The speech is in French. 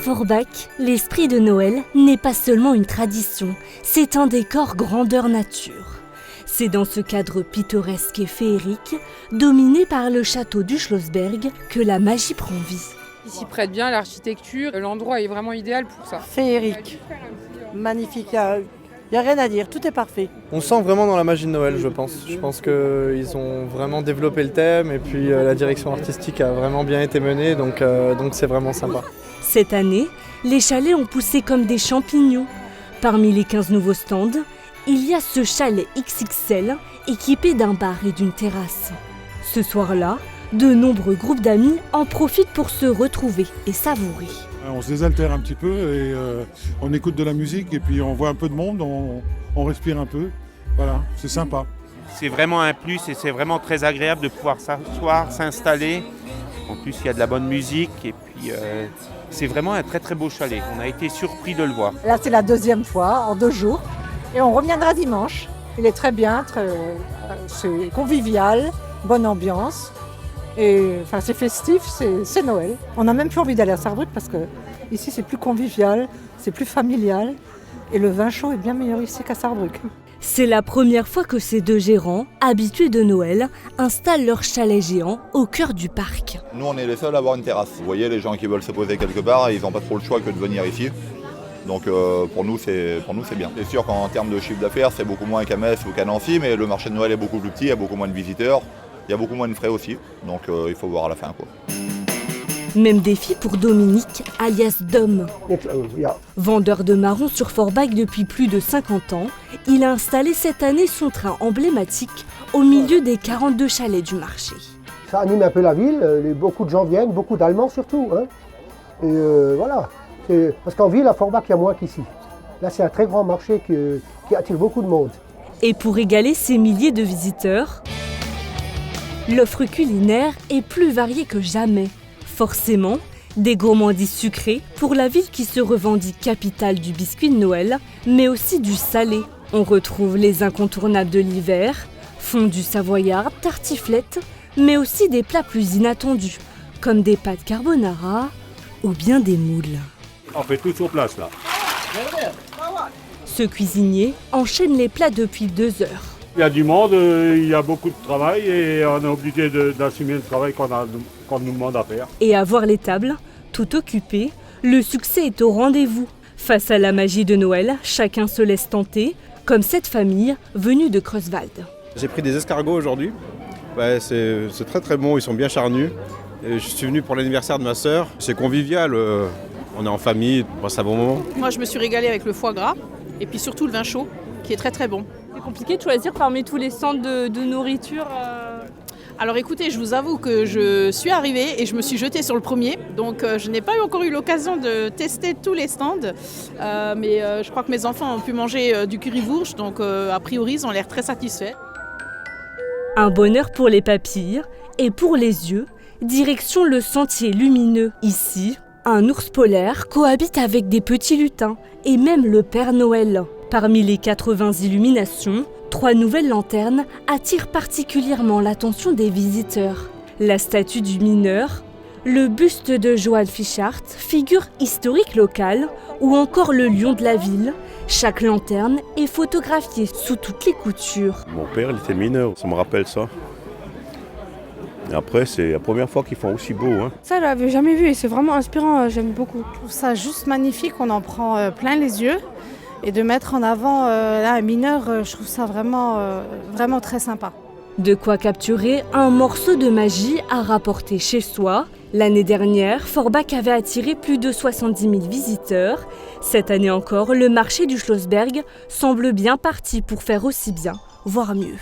Forbach, l'esprit de Noël n'est pas seulement une tradition, c'est un décor grandeur nature. C'est dans ce cadre pittoresque et féerique, dominé par le château du Schlossberg, que la magie prend vie. Il s'y prête bien, l'architecture, l'endroit est vraiment idéal pour ça. Féerique, magnifique, il n'y a rien à dire, tout est parfait. On sent vraiment dans la magie de Noël, je pense. Je pense qu'ils ont vraiment développé le thème et puis la direction artistique a vraiment bien été menée, donc c'est vraiment sympa. Cette année, les chalets ont poussé comme des champignons. Parmi les 15 nouveaux stands, il y a ce chalet XXL équipé d'un bar et d'une terrasse. Ce soir-là, de nombreux groupes d'amis en profitent pour se retrouver et savourer. On se désaltère un petit peu et on écoute de la musique et puis on voit un peu de monde, on respire un peu. Voilà, c'est sympa. C'est vraiment un plus et c'est vraiment très agréable de pouvoir s'asseoir, s'installer. En plus, il y a de la bonne musique et puis c'est vraiment un très très beau chalet. On a été surpris de le voir. Là, c'est la deuxième fois en 2 jours et on reviendra dimanche. Il est très bien, c'est convivial, bonne ambiance. Et enfin, c'est festif, c'est Noël. On n'a même plus envie d'aller à Sarrebruck parce que ici c'est plus convivial, c'est plus familial et le vin chaud est bien meilleur ici qu'à Sarrebruck. C'est la première fois que ces 2 gérants, habitués de Noël, installent leur chalet géant au cœur du parc. Nous, on est les seuls à avoir une terrasse. Vous voyez, les gens qui veulent se poser quelque part, ils n'ont pas trop le choix que de venir ici. Donc pour nous, c'est bien. C'est sûr qu'en termes de chiffre d'affaires, c'est beaucoup moins qu'à Metz ou qu'à Nancy, mais le marché de Noël est beaucoup plus petit, il y a beaucoup moins de visiteurs. Il y a beaucoup moins de frais aussi, donc il faut voir à la fin, quoi. Même défi pour Dominique, alias Dom. Vendeur de marrons sur Forbach depuis plus de 50 ans, il a installé cette année son train emblématique au milieu des 42 chalets du marché. Ça anime un peu la ville, beaucoup de gens viennent, beaucoup d'Allemands surtout. Hein. Et voilà, parce qu'en ville, à Forbach, il y a moins qu'ici. Là, c'est un très grand marché qui attire beaucoup de monde. Et pour régaler ces milliers de visiteurs, l'offre culinaire est plus variée que jamais. Forcément, des gourmandises sucrées pour la ville qui se revendique capitale du biscuit de Noël, mais aussi du salé. On retrouve les incontournables de l'hiver, fondue savoyarde, tartiflette, mais aussi des plats plus inattendus, comme des pâtes carbonara ou bien des moules. On fait tout sur place là. Ce cuisinier enchaîne les plats depuis 2 heures. Il y a du monde, il y a beaucoup de travail et on est obligé d'assumer le travail qu'on nous demande à faire. Et à voir les tables, tout occupées, le succès est au rendez-vous. Face à la magie de Noël, chacun se laisse tenter, comme cette famille venue de Creuswald. J'ai pris des escargots aujourd'hui. Ouais, c'est très très bon, ils sont bien charnus. Et je suis venu pour l'anniversaire de ma sœur. C'est convivial, on est en famille, on passe un bon moment. Moi je me suis régalée avec le foie gras et puis surtout le vin chaud qui est très très bon. C'est compliqué de choisir parmi tous les stands de nourriture. Alors écoutez, je vous avoue que je suis arrivée et je me suis jetée sur le premier. Donc je n'ai pas encore eu l'occasion de tester tous les stands. Mais je crois que mes enfants ont pu manger du currywurst. Donc a priori, ils ont l'air très satisfaits. Un bonheur pour les papilles et pour les yeux. Direction le sentier lumineux. Ici, un ours polaire cohabite avec des petits lutins et même le Père Noël. Parmi les 80 illuminations, 3 nouvelles lanternes attirent particulièrement l'attention des visiteurs. La statue du mineur, le buste de Johann Fischart, figure historique locale, ou encore le lion de la ville. Chaque lanterne est photographiée sous toutes les coutures. Mon père, il était mineur, ça me rappelle ça. Et après, c'est la première fois qu'ils font aussi beau. Hein. Ça, je l'avais jamais vu et c'est vraiment inspirant, j'aime beaucoup. Je trouve ça juste magnifique, on en prend plein les yeux. Et de mettre en avant là, un mineur, je trouve ça vraiment très sympa. De quoi capturer un morceau de magie à rapporter chez soi. L'année dernière, Forbach avait attiré plus de 70 000 visiteurs. Cette année encore, le marché du Schlossberg semble bien parti pour faire aussi bien, voire mieux.